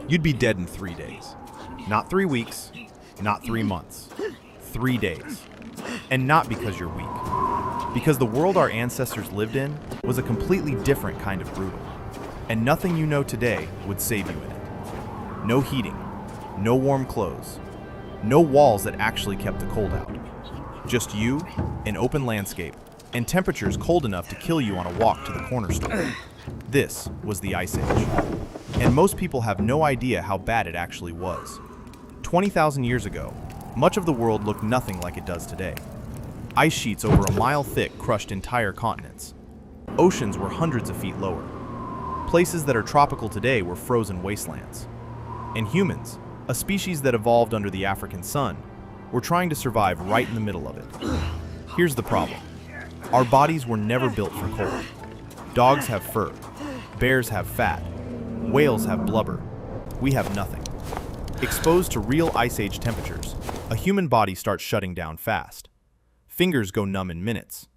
you'd be dead in 3 days. Not 3 weeks, not 3 months, 3 days. And not because you're weak. Because the world our ancestors lived in was a completely different kind of brutal. And nothing you know today would save you in it. No heating, no warm clothes, no walls that actually kept the cold out. Just you, an open landscape, and temperatures cold enough to kill you on a walk to the corner store. This was the Ice Age. And most people have no idea how bad it actually was. 20,000 years ago, much of the world looked nothing like it does today. Ice sheets over a mile thick crushed entire continents. Oceans were hundreds of feet lower. Places that are tropical today were frozen wastelands. And humans, a species that evolved under the African sun, were trying to survive right in the middle of it. Here's the problem. Our bodies were never built for cold. Dogs have fur. Bears have fat. Whales have blubber. We have nothing. Exposed to real Ice Age temperatures, a human body starts shutting down fast. Fingers go numb in minutes.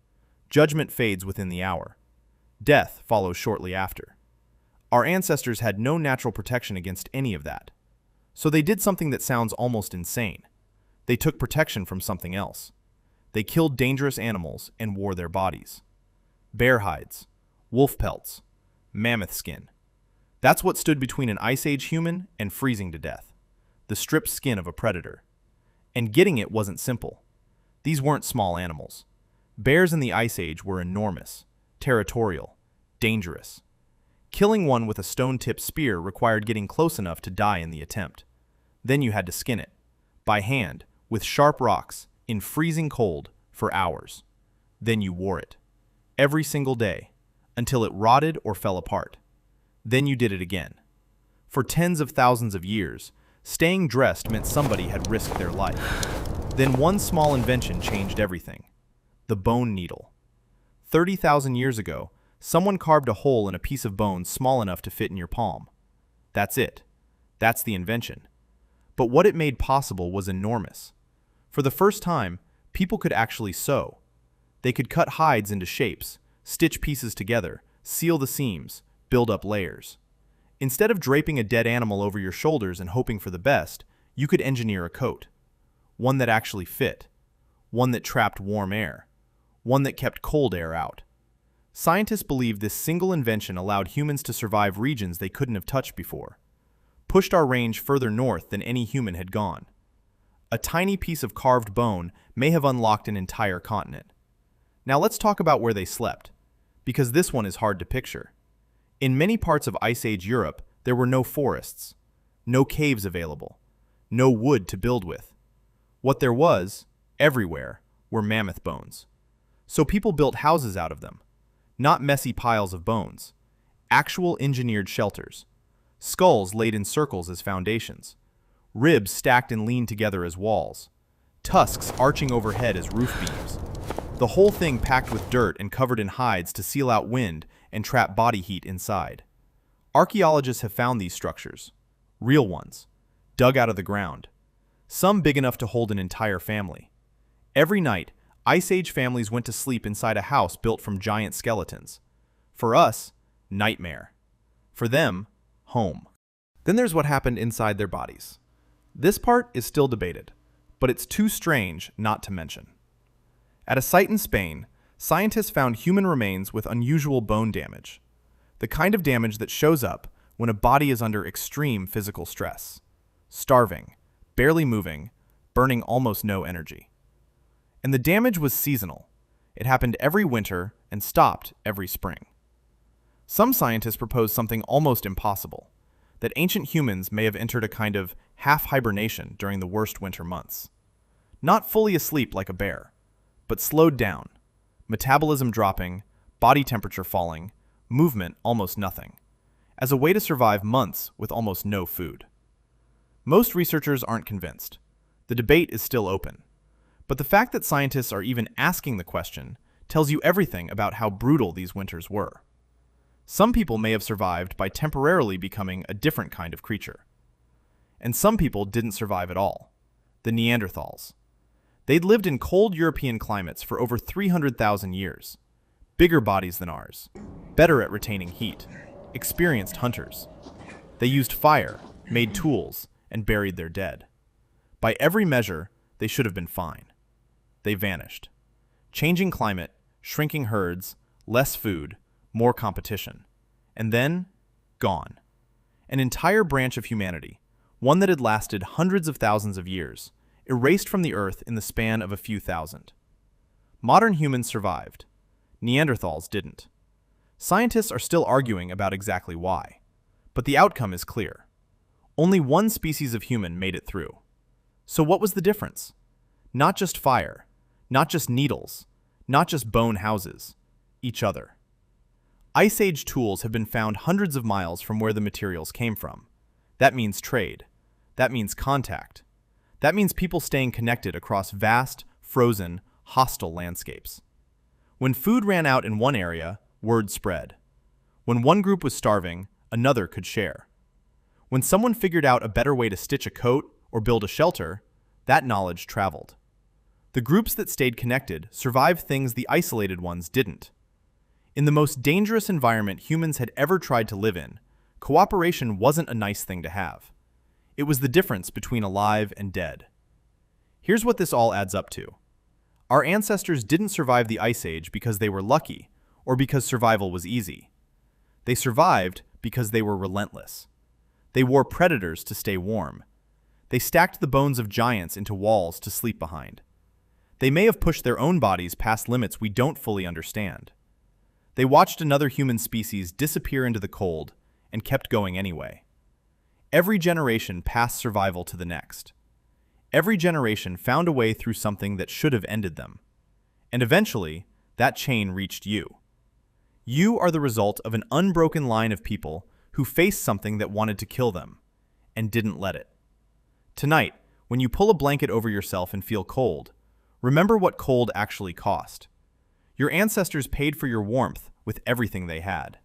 Judgment fades within the hour. Death follows shortly after. Our ancestors had no natural protection against any of that. So they did something that sounds almost insane. They took protection from something else. They killed dangerous animals and wore their bodies. Bear hides, wolf pelts, mammoth skin. That's what stood between an Ice Age human and freezing to death. The stripped skin of a predator. And getting it wasn't simple. These weren't small animals. Bears in the Ice Age were enormous, territorial, dangerous. Killing one with a stone-tipped spear required getting close enough to die in the attempt. Then you had to skin it, by hand, with sharp rocks, in freezing cold, for hours. Then you wore it, every single day, until it rotted or fell apart. Then you did it again. For tens of thousands of years, staying dressed meant somebody had risked their life. Then one small invention changed everything. The bone needle. 30,000 years ago, someone carved a hole in a piece of bone small enough to fit in your palm. That's it. That's the invention. But what it made possible was enormous. For the first time, people could actually sew. They could cut hides into shapes, stitch pieces together, seal the seams, build up layers. Instead of draping a dead animal over your shoulders and hoping for the best, you could engineer a coat. One that actually fit. One that trapped warm air. One that kept cold air out. Scientists believe this single invention allowed humans to survive regions they couldn't have touched before. Pushed our range further north than any human had gone. A tiny piece of carved bone may have unlocked an entire continent. Now let's talk about where they slept, because this one is hard to picture. In many parts of Ice Age Europe, there were no forests, no caves available, no wood to build with. What there was, everywhere, were mammoth bones. So people built houses out of them, not messy piles of bones, actual engineered shelters. Skulls laid in circles as foundations, ribs stacked and leaned together as walls, tusks arching overhead as roof beams. The whole thing packed with dirt and covered in hides to seal out wind and trap body heat inside. Archaeologists have found these structures, real ones, dug out of the ground, some big enough to hold an entire family. Every night, Ice Age families went to sleep inside a house built from giant skeletons. For us, nightmare. For them, home. Then there's what happened inside their bodies. This part is still debated, but it's too strange not to mention. At a site in Spain, scientists found human remains with unusual bone damage, the kind of damage that shows up when a body is under extreme physical stress, starving, barely moving, burning almost no energy. And the damage was seasonal. It happened every winter and stopped every spring. Some scientists propose something almost impossible, that ancient humans may have entered a kind of half-hibernation during the worst winter months. Not fully asleep like a bear, but slowed down, metabolism dropping, body temperature falling, movement almost nothing, as a way to survive months with almost no food. Most researchers aren't convinced. The debate is still open. But the fact that scientists are even asking the question tells you everything about how brutal these winters were. Some people may have survived by temporarily becoming a different kind of creature. And some people didn't survive at all. The Neanderthals. They'd lived in cold European climates for over 300,000 years. Bigger bodies than ours. Better at retaining heat. Experienced hunters. They used fire, made tools, and buried their dead. By every measure, they should have been fine. They vanished. Changing climate, shrinking herds, less food, more competition. And then, gone. An entire branch of humanity, one that had lasted hundreds of thousands of years, erased from the earth in the span of a few thousand. Modern humans survived. Neanderthals didn't. Scientists are still arguing about exactly why, but the outcome is clear. Only one species of human made it through. So what was the difference? Not just fire, not just needles, not just bone houses, each other. Ice Age tools have been found hundreds of miles from where the materials came from. That means trade. That means contact. That means people staying connected across vast, frozen, hostile landscapes. When food ran out in one area, word spread. When one group was starving, another could share. When someone figured out a better way to stitch a coat or build a shelter, that knowledge traveled. The groups that stayed connected survived things the isolated ones didn't. In the most dangerous environment humans had ever tried to live in, cooperation wasn't a nice thing to have. It was the difference between alive and dead. Here's what this all adds up to. Our ancestors didn't survive the Ice Age because they were lucky or because survival was easy. They survived because they were relentless. They wore predators to stay warm. They stacked the bones of giants into walls to sleep behind. They may have pushed their own bodies past limits we don't fully understand. They watched another human species disappear into the cold and kept going anyway. Every generation passed survival to the next. Every generation found a way through something that should have ended them. And eventually, that chain reached you. You are the result of an unbroken line of people who faced something that wanted to kill them and didn't let it. Tonight, when you pull a blanket over yourself and feel cold, remember what cold actually cost. Your ancestors paid for your warmth with everything they had.